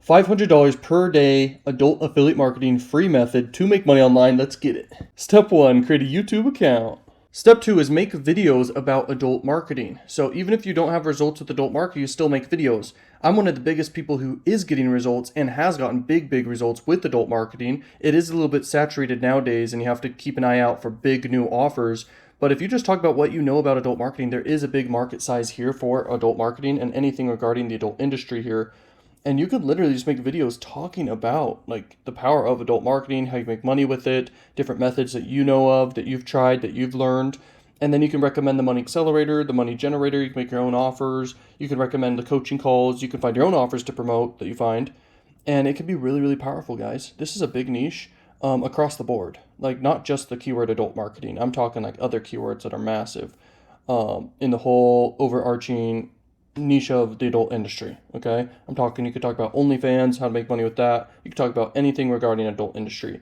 $500 per day adult affiliate marketing free method to make money online. Let's get it. Step 1, create a YouTube account. Step 2 is make videos about adult marketing. So even if you don't have results with adult marketing, you still make videos. I'm one of the biggest people who is getting results and has gotten big results with adult marketing. It is a little bit saturated nowadays and you have to keep an eye out for big new offers. But if you just talk about what you know about adult marketing, there is a big market size here for adult marketing and anything regarding the adult industry here. And you could literally just make videos talking about like the power of adult marketing, how you make money with it, different methods that you know of, that you've tried, that you've learned. And then you can recommend the money accelerator, the money generator. You can make your own offers. You can recommend the coaching calls. You can find your own offers to promote that you find. And it can be really powerful, guys. This is a big niche across the board. Like not just the keyword adult marketing. I'm talking like other keywords that are massive in the whole overarching niche of the adult industry. Okay, you could talk about OnlyFans, how to make money with that. You could talk about anything regarding adult industry,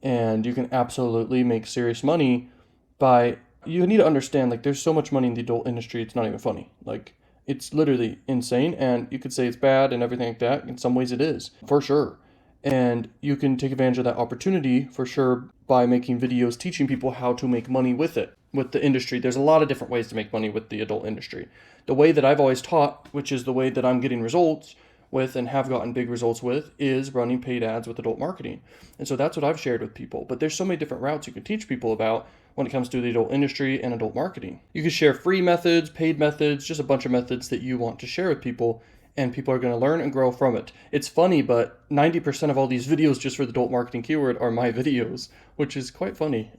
and you can absolutely make serious money by. You need to understand, like, there's so much money in the adult industry, it's not even funny. Like, it's literally insane, and you could say it's bad and everything like that. In some ways, it is for sure, and you can take advantage of that opportunity for sure by making videos teaching people how to make money with it. With the industry, there's a lot of different ways to make money with the adult industry. The way that I've always taught, which is the way that I'm getting results with and have gotten big results with, is running paid ads with adult marketing. And so that's what I've shared with people. But there's so many different routes you can teach people about when it comes to the adult industry and adult marketing. You can share free methods, paid methods, just a bunch of methods that you want to share with people, and people are going to learn and grow from it. It's funny, but 90% of all these videos just for the adult marketing keyword are my videos, which is quite funny.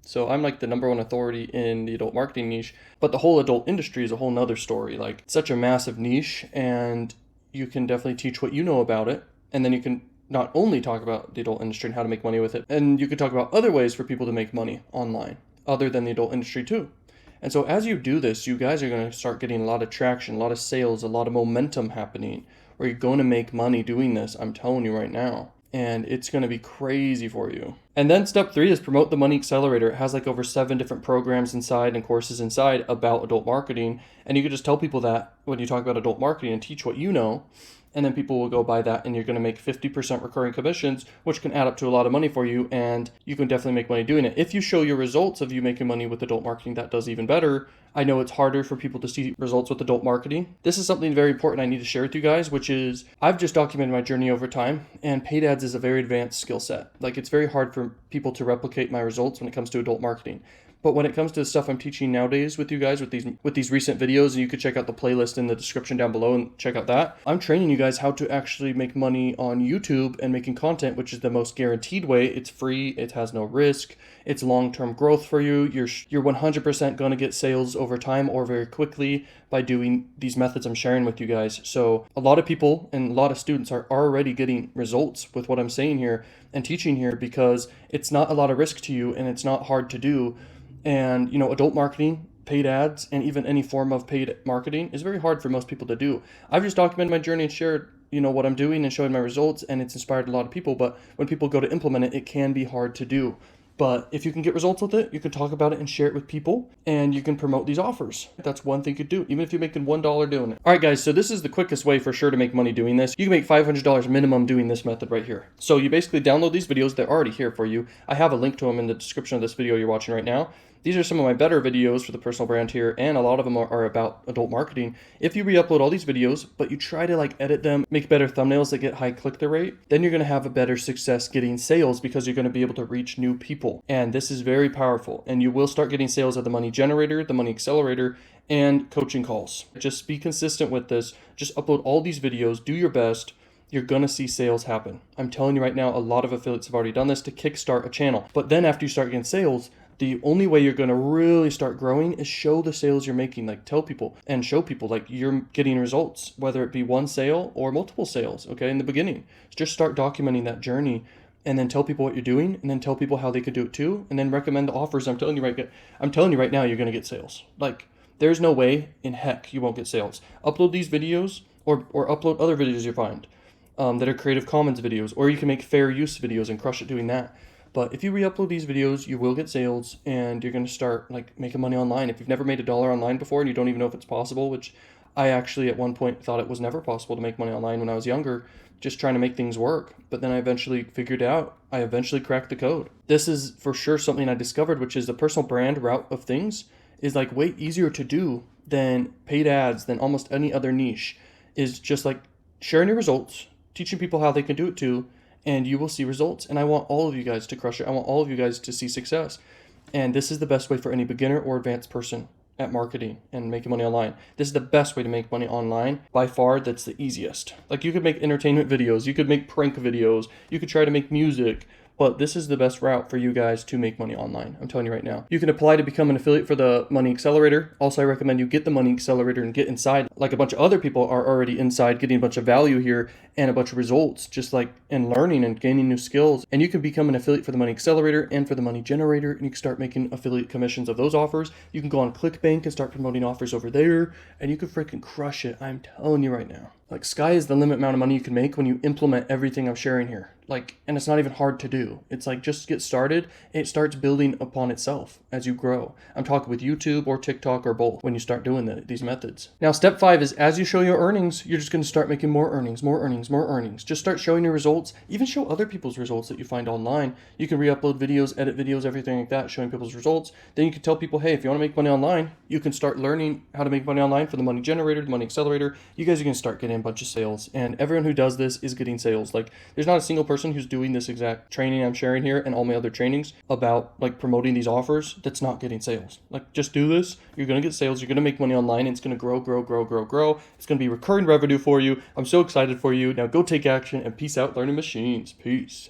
So I'm like the number one authority in the adult marketing niche, but the whole adult industry is a whole nother story. Like, such a massive niche, and you can definitely teach what you know about it. And then you can not only talk about the adult industry and how to make money with it, and you could talk about other ways for people to make money online other than the adult industry too. And so as you do this, you guys are going to start getting a lot of traction, a lot of sales, a lot of momentum happening, where you're going to make money doing this. I'm telling you right now. And it's going to be crazy for you. And then step 3 is promote the money accelerator. It has like over 7 different programs inside and courses inside about adult marketing. And you could just tell people that when you talk about adult marketing and teach what you know, and then people will go buy that, and you're going to make 50% recurring commissions, which can add up to a lot of money for you, and you can definitely make money doing it. If you show your results of you making money with adult marketing, that does even better. I know it's harder for people to see results with adult marketing. This is something very important I need to share with you guys, which is I've just documented my journey over time, and paid ads is a very advanced skill set. Like, it's very hard for people to replicate my results when it comes to adult marketing. But when it comes to the stuff I'm teaching nowadays with you guys, with these recent videos, and you could check out the playlist in the description down below and check out that. I'm training you guys how to actually make money on YouTube and making content, which is the most guaranteed way. It's free, it has no risk, it's long-term growth for you. You're 100% going to get sales over time or very quickly by doing these methods I'm sharing with you guys. So a lot of people and a lot of students are already getting results with what I'm saying here and teaching here, because it's not a lot of risk to you and it's not hard to do. And, adult marketing, paid ads, and even any form of paid marketing is very hard for most people to do. I've just documented my journey and shared, what I'm doing and showing my results, and it's inspired a lot of people. But when people go to implement it, it can be hard to do. But if you can get results with it, you can talk about it and share it with people, and you can promote these offers. That's one thing you could do, even if you're making $1 doing it. All right, guys, so this is the quickest way for sure to make money doing this. You can make $500 minimum doing this method right here. So you basically download these videos. They're already here for you. I have a link to them in the description of this video you're watching right now. These are some of my better videos for the personal brand here, and a lot of them are about adult marketing. If you re-upload all these videos, but you try to edit them, make better thumbnails that get high click-through rate, then you're going to have a better success getting sales, because you're going to be able to reach new people. And this is very powerful, and you will start getting sales of the money generator, the money accelerator, and coaching calls. Just be consistent with this. Just upload all these videos, do your best. You're going to see sales happen. I'm telling you right now, a lot of affiliates have already done this to kickstart a channel. But then after you start getting sales, the only way you're going to really start growing is show the sales you're making. Tell people and show people you're getting results, whether it be one sale or multiple sales. Okay, in the beginning, just start documenting that journey, and then tell people what you're doing, and then tell people how they could do it too, and then recommend the offers. I'm telling you right now, you're going to get sales. There's no way in heck you won't get sales. Upload these videos, or upload other videos you find that are Creative Commons videos, or you can make fair use videos and crush it doing that. But if you re-upload these videos, you will get sales, and you're going to start making money online. If you've never made $1 online before and you don't even know if it's possible, which I actually at one point thought it was never possible to make money online when I was younger, just trying to make things work. But then I eventually figured it out. I eventually cracked the code. This is for sure something I discovered, which is the personal brand route of things is like way easier to do than paid ads, than almost any other niche. Is just like sharing your results, teaching people how they can do it too, and you will see results. And I want all of you guys to crush it. I want all of you guys to see success. And this is the best way for any beginner or advanced person at marketing and making money online. This is the best way to make money online. By far, that's the easiest. Like, you could make entertainment videos, you could make prank videos, you could try to make music, but this is the best route for you guys to make money online. I'm telling you right now. You can apply to become an affiliate for the Money Accelerator. Also, I recommend you get the Money Accelerator and get inside. Like a bunch of other people are already inside, getting a bunch of value here and a bunch of results, just like in learning and gaining new skills. And you can become an affiliate for the Money Accelerator and for the Money Generator, and you can start making affiliate commissions of those offers. You can go on ClickBank and start promoting offers over there, and you can freaking crush it. I'm telling you right now. Like, sky is the limit amount of money you can make when you implement everything I'm sharing here. Like, and it's not even hard to do. It's like, just get started. It starts building upon itself as you grow. I'm talking with YouTube or TikTok or both when you start doing these methods. Now, step 5 is as you show your earnings, you're just going to start making more earnings, more earnings, more earnings. Just start showing your results. Even show other people's results that you find online. You can re-upload videos, edit videos, everything like that, showing people's results. Then you can tell people, hey, if you want to make money online, you can start learning how to make money online for the Money Generator, the Money Accelerator. You guys are going to start getting a bunch of sales, and everyone who does this is getting sales. Like, there's not a single person who's doing this exact training I'm sharing here and all my other trainings about like promoting these offers that's not getting sales. Like, just do this. You're going to get sales. You're going to make money online, and it's going to grow, grow, grow, grow, grow. It's going to be recurring revenue for you. I'm so excited for you. Now go take action, and peace out, learning machines. Peace.